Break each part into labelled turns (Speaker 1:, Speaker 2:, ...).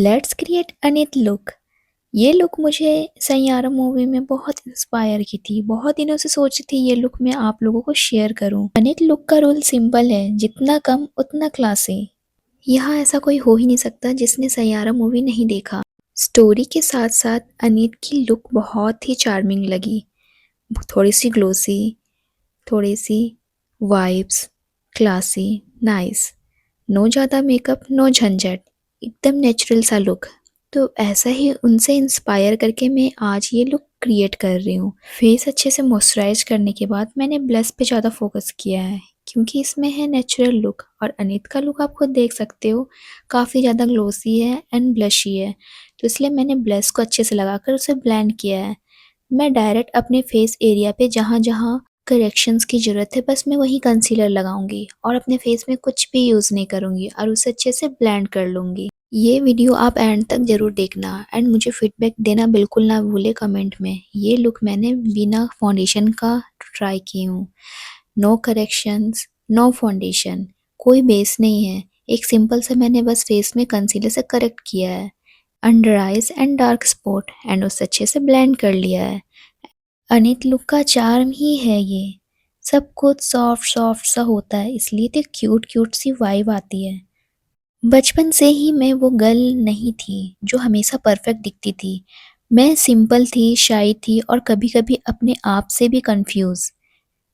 Speaker 1: Let's create Anit look. ये look मुझे Saiyaara movie में बहुत इंस्पायर की थी। बहुत दिनों से सोची थी ये लुक मैं आप लोगों को शेयर करूं। अनित लुक का रूल सिंपल है, जितना कम उतना क्लासी। यहाँ ऐसा कोई हो ही नहीं सकता जिसने सैयारा मूवी नहीं देखा। स्टोरी के साथ साथ अनित की लुक बहुत ही चार्मिंग लगी। थोड़ी सी ग्लोसी, थोड़ी सी वाइब्स, क्लासी, नाइस। नो ज़्यादा मेकअप, नो झंझट, एकदम नेचुरल सा लुक। तो ऐसा ही उनसे इंस्पायर करके मैं आज ये लुक क्रिएट कर रही हूँ। फेस अच्छे से मॉइस्चराइज करने के बाद मैंने ब्लश पे ज़्यादा फोकस किया है, क्योंकि इसमें है नेचुरल लुक। और अनित का लुक आप खुद देख सकते हो, काफ़ी ज़्यादा ग्लोसी है एंड ब्लशी है। तो इसलिए मैंने ब्लश को अच्छे से लगाकर उसे ब्लेंड किया है। मैं डायरेक्ट अपने फेस एरिया पे जहाँ जहाँ करेक्शंस की ज़रूरत है बस मैं वहीं कंसीलर लगाऊंगी और अपने फेस में कुछ भी यूज़ नहीं करूंगी और उसे अच्छे से ब्लेंड कर लूँगी। ये वीडियो आप एंड तक ज़रूर देखना एंड मुझे फीडबैक देना बिल्कुल ना भूले कमेंट में। ये लुक मैंने बिना फाउंडेशन का ट्राई की हूँ। नो करेक्शंस, नो फाउंडेशन, कोई बेस नहीं है। एक सिंपल से मैंने बस फेस में कंसीलर से करेक्ट किया है, under eyes and dark spot, and उसे अच्छे से ब्लेंड कर लिया है। अनित लुक का चार्म ही है ये। सब कुछ सॉफ्ट सॉफ्ट सा होता है, इसलिए तो क्यूट क्यूट सी वाइब आती है। बचपन से ही मैं वो गर्ल नहीं थी जो हमेशा परफेक्ट दिखती थी। मैं सिंपल थी, शाई थी और कभी कभी अपने आप से भी कंफ्यूज।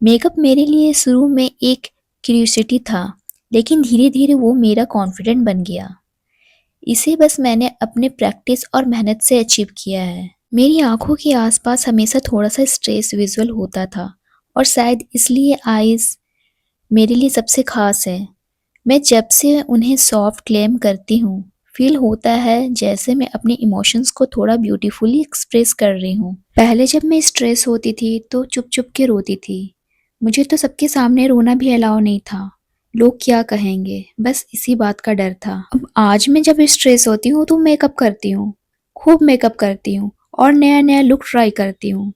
Speaker 1: मेकअप मेरे लिए शुरू में एक क्यूरियोसिटी था, लेकिन धीरे धीरे वो मेरा कॉन्फिडेंट बन गया। इसे बस मैंने अपने प्रैक्टिस और मेहनत से अचीव किया है। मेरी आंखों के आसपास हमेशा थोड़ा सा स्ट्रेस विजुअल होता था और शायद इसलिए आईज मेरे लिए सबसे खास है। मैं जब से उन्हें सॉफ्ट क्लेम करती हूँ, फील होता है जैसे मैं अपने इमोशंस को थोड़ा ब्यूटीफुली एक्सप्रेस कर रही हूँ। पहले जब मैं स्ट्रेस होती थी तो चुप चुप के रोती थी। मुझे तो सबके सामने रोना भी अलाउ नहीं था। लोग क्या कहेंगे, बस इसी बात का डर था। अब आज मैं जब स्ट्रेस होती हूँ तो मेकअप करती हूँ, खूब मेकअप करती हूँ और नया नया लुक ट्राई करती हूँ।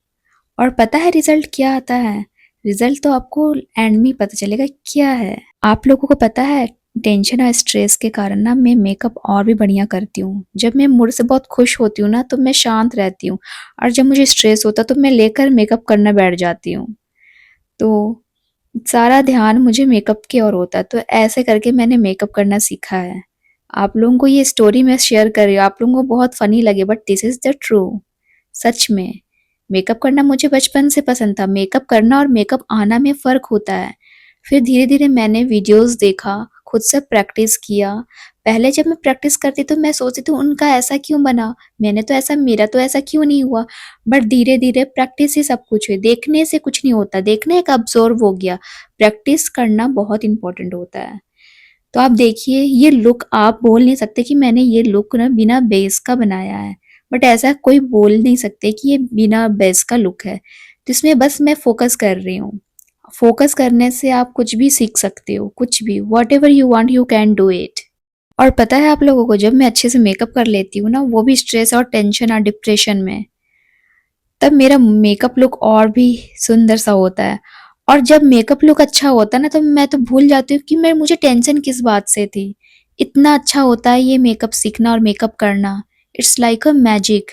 Speaker 1: और पता है रिजल्ट क्या आता है? रिजल्ट तो आपको एंड में पता चलेगा क्या है। आप लोगों को पता है, टेंशन और स्ट्रेस के कारण ना मैं मेकअप और भी बढ़िया करती हूँ। जब मैं मूड से बहुत खुश होती हूँ ना तो मैं शांत रहती हूँ, और जब मुझे स्ट्रेस होता तो मैं लेकर मेकअप करना बैठ जाती हूँ। तो सारा ध्यान मुझे मेकअप की ओर होता है। तो ऐसे करके मैंने मेकअप करना सीखा है। आप लोगों को ये स्टोरी मैं शेयर कर रही हूँ, आप लोगों को बहुत फनी लगे, but this is the true. सच में मेकअप करना मुझे बचपन से पसंद था। मेकअप करना और मेकअप आना में फ़र्क होता है। फिर धीरे-धीरे मैंने वीडियोज़ देखा, खुद से प्रैक्टिस किया। पहले जब मैं प्रैक्टिस करती तो मैं सोचती थी उनका ऐसा क्यों बना? मेरा तो ऐसा क्यों नहीं हुआ? बट धीरे-धीरे प्रैक्टिस से सब कुछ है। देखने से कुछ नहीं होता, देखना एक अब्ज़ॉर्ब हो गया। प्रैक्टिस करना बहुत इम्पोर्टेंट होता है। तो आप देखिए ये लुक, आप बोल नहीं सकते कि मैंने ये लुक ना बिना बेस का बनाया है। बट ऐसा कोई बोल नहीं सकते कि ये बिना बेस का लुक है। तो इसमें बस मैं फोकस कर रही हूँ। फोकस करने से आप कुछ भी सीख सकते हो, कुछ भी, what ever you want you can do it. और पता है आप लोगों को, जब मैं अच्छे से मेकअप कर लेती हूँ ना, वो भी स्ट्रेस और टेंशन और डिप्रेशन में, तब मेरा मेकअप लुक और भी सुंदर सा होता है। और जब मेकअप लुक अच्छा होता है ना, तो मैं तो भूल जाती हूँ कि मैं मुझे टेंशन किस बात से थी। इतना अच्छा होता है ये मेकअप सीखना और मेकअप करना। It's like a magic.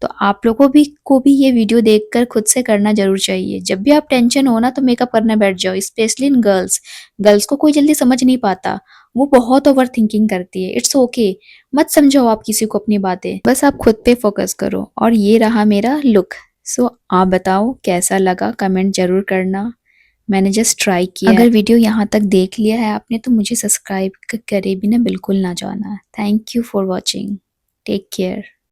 Speaker 1: तो आप लोगों भी को भी ये वीडियो देखकर खुद से करना जरूर चाहिए। जब भी आप टेंशन हो ना तो मेकअप करने बैठ जाओ, स्पेशली इन गर्ल्स। गर्ल्स को कोई जल्दी समझ नहीं पाता, वो बहुत ओवर थिंकिंग करती है। इट्स ओके, मत समझाओ आप किसी को अपनी बातें, बस आप खुद पे फोकस करो। और ये रहा मेरा लुक। सो आप बताओ कैसा लगा, कमेंट जरूर करना। मैंने जस्ट ट्राई किया। अगर वीडियो यहाँ तक देख लिया है आपने तो मुझे सब्सक्राइब करे बिना बिल्कुल ना जाना। Thank you for watching. Take care.